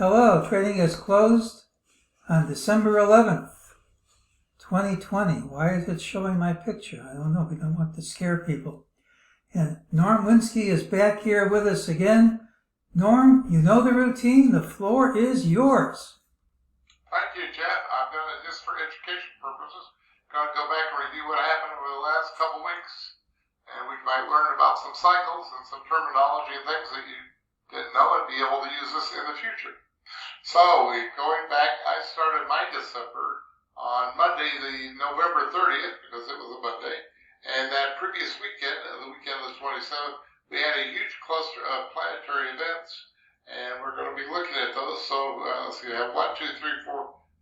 Hello, trading is closed on December 11th, 2020. Why is it showing my picture? I don't know. We don't want to scare people. And Norm Winski is back here with us again. Norm, you know the routine. The floor is yours. Thank you, Jeff. I've done it just for education purposes. Going to go back and review what happened over the last couple weeks. And we might learn about some cycles and some terminology and things that you didn't know and be able to use this in the future. So, going back, I started my December on Monday, the November 30th, because it was a Monday. And that previous weekend, the weekend of the 27th, we had a huge cluster of planetary events. And we're going to be looking at those. So, let's see, I have 1, 2, 3, 4,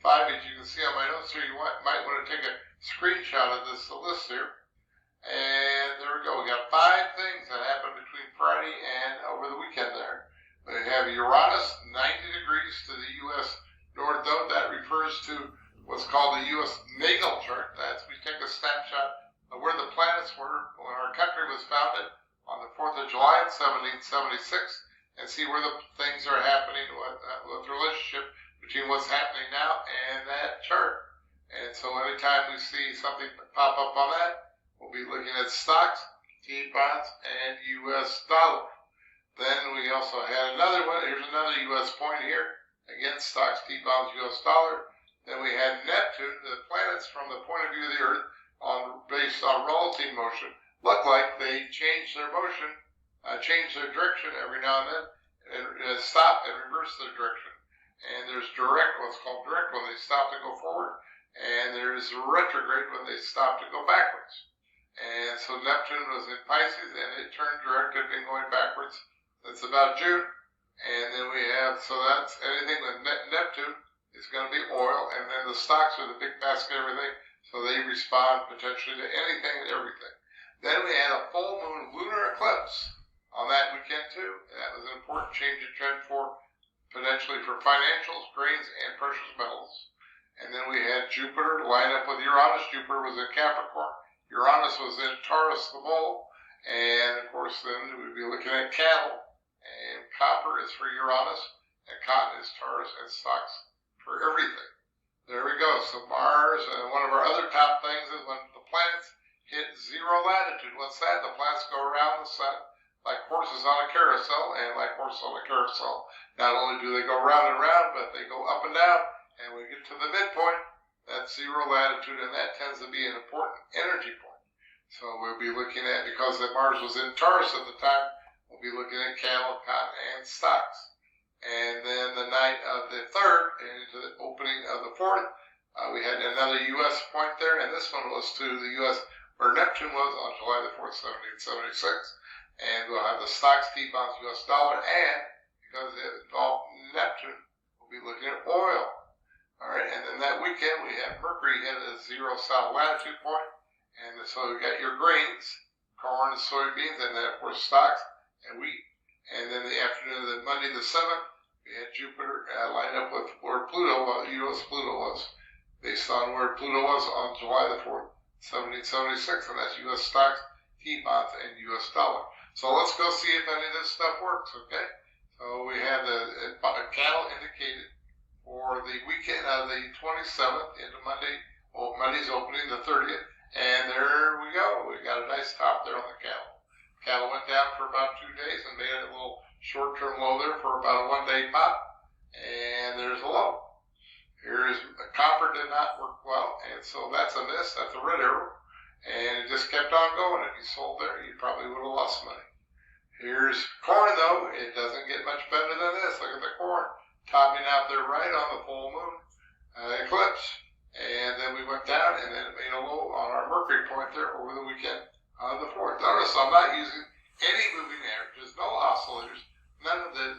5, as you can see on my notes here. You might want to take a screenshot of this list here. And there we go. We got 5 things that happened between Friday and over the weekend there. We have Uranus 90 degrees to the U.S. North Node. That refers to what's called the U.S. natal chart. That's we take a snapshot of where the planets were when our country was founded on the 4th of July in 1776 and see where the things are happening, what the relationship between what's happening now and that chart. And so anytime we see something pop up on that, we'll be looking at stocks, T-bonds, and U.S. dollar. Then we also had another one. Here's another U.S. point here. Again, stocks, T-bonds, U.S. dollar. Then we had Neptune, the planets from the point of view of the Earth, based on relative motion, look like they change their motion, change their direction every now and then, and stop and reverse their direction. And there's direct, what's called direct, when they stop to go forward, and there's retrograde when they stop to go backwards. And so Neptune was in Pisces, and it turned direct, had been going backwards since about June. And then we have, so that's anything with Neptune is going to be oil, and then the stocks are the big basket of everything, so they respond potentially to anything and everything. Then we had a full moon lunar eclipse on that weekend too. That was an important change in trend for potentially for financials, grains, and precious metals. And then we had Jupiter line up with Uranus. Jupiter was in Capricorn. Uranus was in Taurus, the bull. And of course then we'd be looking at cattle. And copper is for Uranus. And cotton is Taurus. And stocks for everything. There we go. So Mars, one of our other top things is when the planets hit zero latitude. What's that? The planets go around the sun like horses on a carousel, and like horses on a carousel, not only do they go round and round, but they go up and down, and we get to the midpoint, that's zero latitude, and that tends to be an important energy point. So we'll be looking at, because Mars was in Taurus at the time, we'll be looking at cattle, cotton, and stocks. And then the night of the 3rd, and into the opening of the 4th, we had another U.S. point there, and this one was to the U.S., where Neptune was on July the 4th, 1776. And we'll have the stocks, T-bonds, U.S. dollar, and because it involved Neptune, we'll be looking at oil. All right, and then that weekend we had Mercury hit a zero south latitude point, and so we got your grains, corn and soybeans, and then of course stocks and wheat. And then the afternoon of the Monday the 7th, we had Jupiter line up with where Pluto was, U.S. Pluto was, based on where Pluto was on July the 4th, 1776, and that's U.S. stocks, T-bonds, and U.S. dollar. So let's go see if any of this stuff works, okay? So we have the cattle indicated for the weekend of the 27th into Monday. Well, Monday's opening the 30th, and there we go. We got a nice top there on the cattle. Cattle went down for about 2 days and made a little short-term low there for about a 1-day pop, and there's a low. Here's copper did not work well, and so that's a miss. That's a red arrow, and it just kept on going. If you sold there, you probably would have lost money. Here's corn, though. It doesn't get much better than this. Look at the corn topping out there right on the full moon eclipse, and then we went down, and then it made a low on our Mercury point there over the weekend on the 4th. Notice I'm not using any moving averages, no oscillators, none of the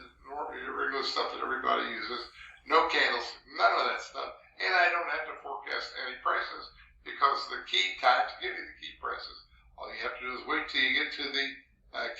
regular stuff that everybody uses, no candles, none of that stuff, and I don't have to forecast any prices because the key time to give you the key prices, all you have to do is wait till you get to the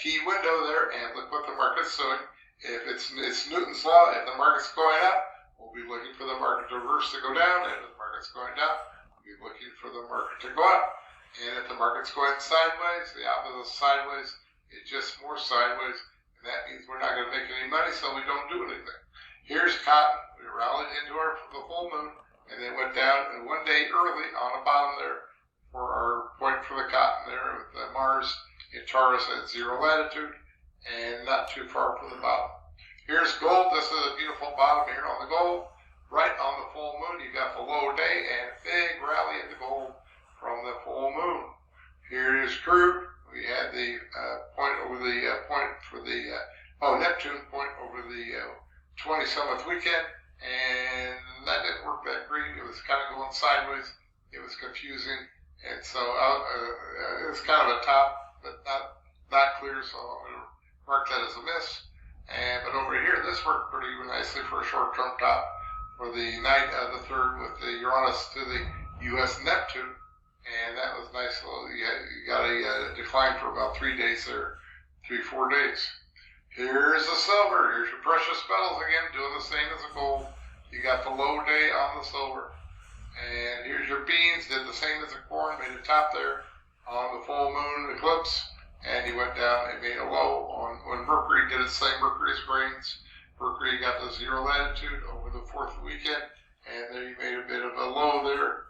key window there and look what the market's doing. If it's Newton's law, if the market's going up, we'll be looking for the market to reverse to go down, and if the market's going down, we'll be looking for the market to go up. And if the market's going sideways, the opposite of sideways, it's just more sideways, and that means we're not going to make any money, so we don't do anything. Here's here's cotton. We rallied into the full moon, and then went down and 1 day early on the bottom there for our point for the cotton there with Mars in Taurus at 0 latitude and not too far from the bottom. Here's gold. This is a beautiful bottom here on the gold. Right on the full moon, you got the low day and a big rally in the gold from the full moon. Here is crude. We had the point over the point for the Neptune point over the 27th weekend, and that didn't work that great. It was kind of going sideways. It was confusing, and so it was kind of a top, but not clear. So I'm going to mark that as a miss. But over here, this worked pretty nicely for a short-term top for the night of the 3rd with the Uranus to the U.S. Neptune, and that was nice. So you got a decline for about 3 days there, 3-4 days. Here's the silver. Here's your precious metals again, doing the same as the gold. You got the low day on the silver. And here's your beans, did the same as the corn, made a top there on the full moon eclipse, and he went down and made a low on when Mercury did its same. Mercury's grains. Mercury got the 0 latitude over the 4th weekend, and then he made a bit of a low there.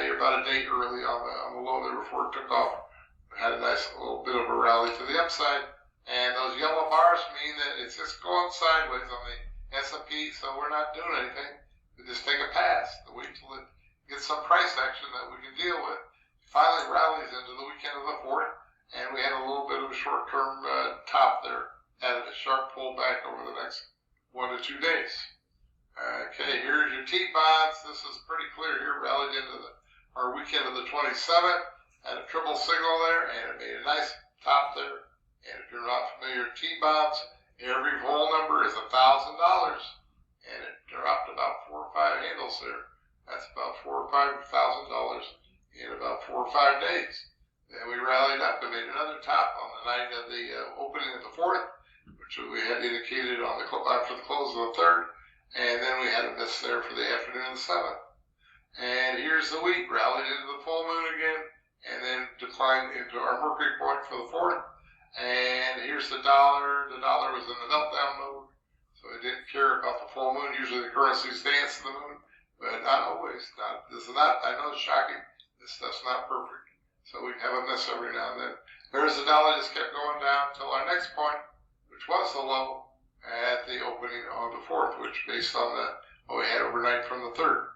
You're about a day early on the low there before it took off. Had a nice little bit of a rally to the upside, and those yellow bars mean that it's just going sideways on the S&P, so we're not doing anything. We just take a pass to wait till it gets some price action that we can deal with. Finally rallies into the weekend of the 4th, and we had a little bit of a short-term top there. Had a sharp pullback over the next 1 to 2 days. Okay, here's your T-bonds. This is pretty clear here. Rallied into our weekend of the 27th. Had a triple signal there, and it made a nice top there. And if you're not familiar with T-bonds, every whole number is $1,000, and it dropped about 4 or 5 handles there. That's about $4,000 or $5,000 in about 4 or 5 days. Then we rallied up and made another top on the night of the opening of the 4th, which we had indicated on after the close of the 3rd, and then we had a miss there for the afternoon of the 7th. And here's the wheat, rallied into the full moon again, and then declined into our Mercury point for the 4th. And here's the dollar. The dollar was in the meltdown mode, so it didn't care about the full moon. Usually the currencies dance to the moon, but not always. This is not. I know it's shocking. This stuff's not perfect, so we have a miss every now and then. There's the dollar, just kept going down until our next point, which was the low at the opening on the 4th, which based on what we had overnight from the 3rd.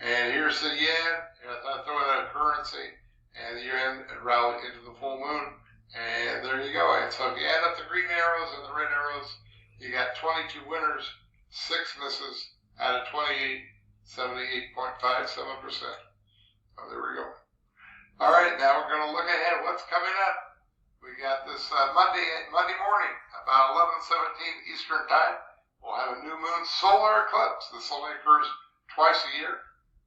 And here's the yen. I throw in a currency, and the yen rallied into the full moon. And there you go. And so if you add up the green arrows and the red arrows, you got 22 winners, 6 misses out of 28, 78.57%. Oh, there we go. All right, now we're going to look ahead. What's coming up? We got this Monday morning, about 11:17 Eastern Time. We'll have a new moon solar eclipse. This only occurs twice a year.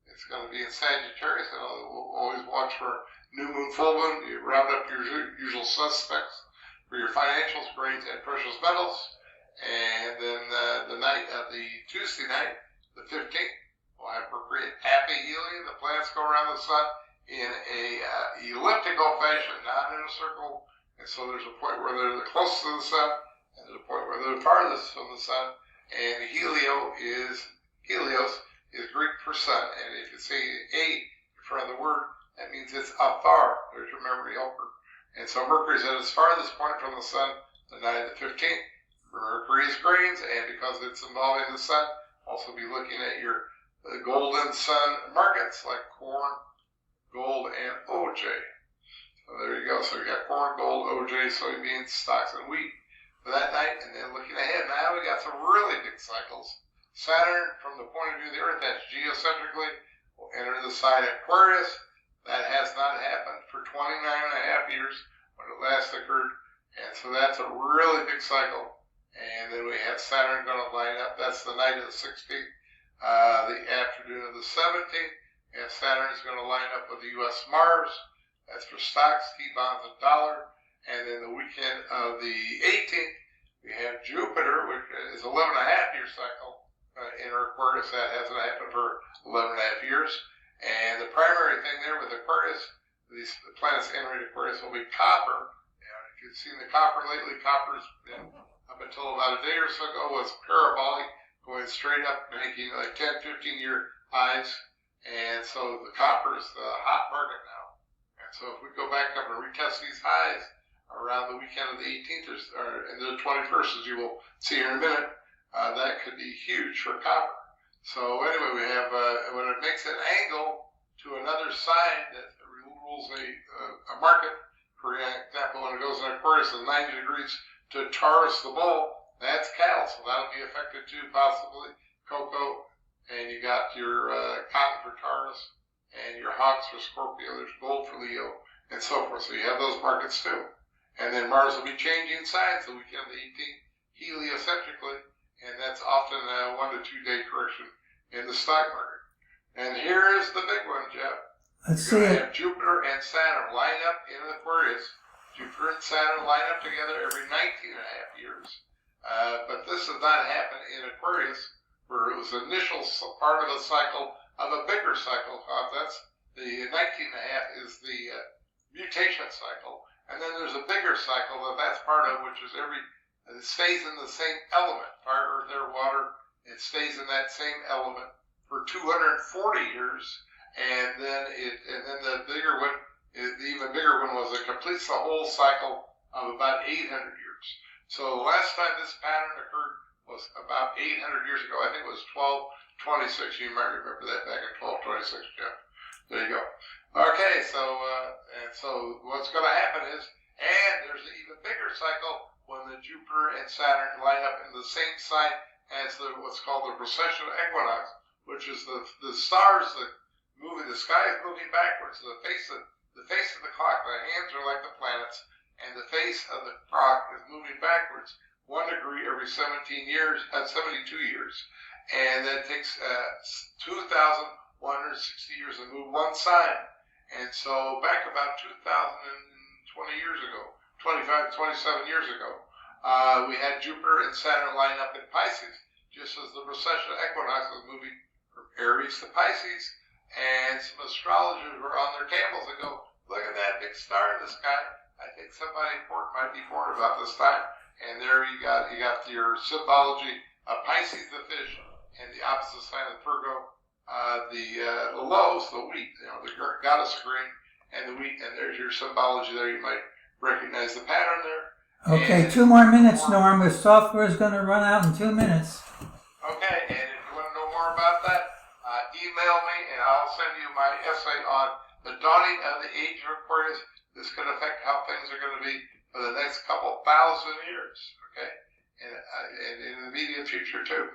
It's going to be in Sagittarius. And we'll always watch for new moon, full moon. You round up your usual suspects for your financials, grains, and precious metals. And then the night of the Tuesday night, the 15th, we'll have Mercury at happy helium. The planets go around the sun in a elliptical fashion, not in a circle. And so there's a point where they're the closest to the sun, and there's a point where they're the farthest from the sun. And Helios is Greek for sun. And if you say a in front of the word, that means it's afar. There's your memory helper. And so Mercury's at its farthest point from the sun, the night of the 15th. Mercury's grains, and because it's involving the sun, also be looking at your golden sun markets like corn, gold, and OJ. So there you go. So we got corn, gold, OJ, soybeans, stocks, and wheat for that night. And then looking ahead, now we got some really big cycles. Saturn, from the point of view of the Earth, that's geocentrically, will enter the sign Aquarius. That has not happened for 29 and a half years when it last occurred. And so that's a really big cycle. And then we have Saturn going to line up. That's the night of the 16th. The afternoon of the 17th. And Saturn is going to line up with the U.S. Mars. That's for stocks, T-bonds, and dollar. And then the weekend of the 18th, we have Jupiter, which is 11.5-year cycle in Aquarius. That hasn't happened for 11.5 years. And the primary thing there with Aquarius, these planets entering Aquarius, will be copper. And if you've seen the copper lately, copper's been, up until about a day or so ago, was parabolic, going straight up, making like 10, 15-year highs. And so the copper is the hot market now. And so if we go back up and retest these highs around the weekend of the 18th or into the 21st, as you will see here in a minute, that could be huge for copper. So anyway, we have when it makes an angle to another side that rules a market. For example, when it goes in Aquarius at 90 degrees to Taurus the bull, that's cattle, so that'll be affected too, possibly cocoa. And you got your cotton for Taurus, and your hogs for Scorpio. There's gold for Leo, and so forth. So you have those markets too. And then Mars will be changing signs the weekend of the 18th, heliocentrically, and that's often a 1 to 2 day correction in the stock market. And here is the big one, Jeff. Let's You're see going to it. have Jupiter and Saturn line up in Aquarius. Jupiter and Saturn line up together every 19 and a half years. But this does not happen in Aquarius, where it was the initial part of a cycle of a bigger cycle. That's the 19 and a half is the mutation cycle. And then there's a bigger cycle that's part of, which is it stays in the same element, fire, earth, air, water. It stays in that same element for 240 years. And then the bigger one, the even bigger one was it completes the whole cycle of about 800 years. So the last time this pattern occurred was about 800 years ago. I think it was 1226. You might remember that back in 1226, Jeff. There you go. Okay, so what's going to happen is, and there's an even bigger cycle when the Jupiter and Saturn line up in the same sign as what's called the precession equinox, which is the stars that moving, the sky is moving backwards. The face of the clock, the hands are like the planets, and the face of the clock is moving backwards 1 degree every 72 years, and that takes 2,160 years to move one sign. And so back about 2,020 years ago, 27 years ago, we had Jupiter and Saturn line up in Pisces, just as the precession equinox was moving from Aries to Pisces. And some astrologers were on their camels and go, look at that big star in the sky. I think somebody important might be born about this time. And there you got your symbology of Pisces, the fish, and the opposite sign of Virgo, the loaves, the wheat, the goddess of grain, and the wheat. And there's your symbology there. You might recognize the pattern there. Okay, 2 more minutes, Norm. The software is going to run out in 2 minutes. Okay, and if you want to know more about that, email me and I'll send you my essay on the dawning of the age of Aquarius. This could affect how things are going to be for the next couple thousand years, okay? And in the immediate future, too.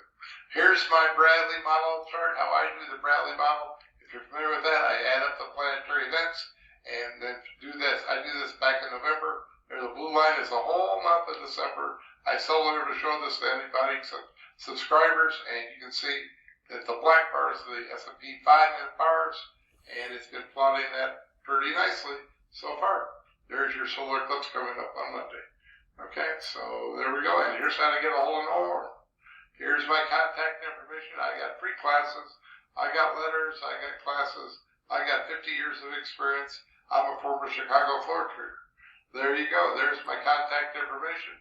Here's my Bradley model chart, how I do the Bradley model. If you're familiar with that, I add up the planetary events and then do this. I do this back in November. There's the blue line is the whole month of December. I sold over to show this to anybody, some subscribers, and you can see that the black bar is the S&P 500 bars, and it's been plotting that pretty nicely so far. There's your solar eclipse coming up on Monday. Okay, so there we go, and here's how to get a hold of Norm. Here's my contact information. I got free classes, I got letters, I got classes, I got 50 years of experience. I'm a former Chicago floor trader. There you go, there's my contact information.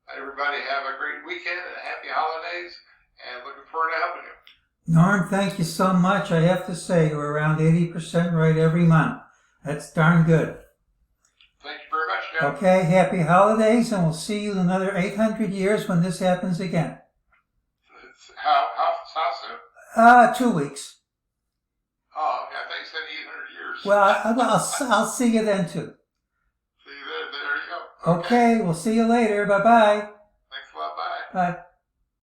Everybody have a great weekend and happy holidays, and looking forward to helping you. Norm, thank you so much. I have to say, you're around 80% right every month. That's darn good. Thank you very much, Jeff. Okay, happy holidays, and we'll see you in another 800 years when this happens again. How soon? 2 weeks. Oh, okay. I thought you said 800 years. Well, I'll see you then, too. See you there. There you go. Okay, we'll see you later. Bye-bye. Thanks a lot. Bye. Bye.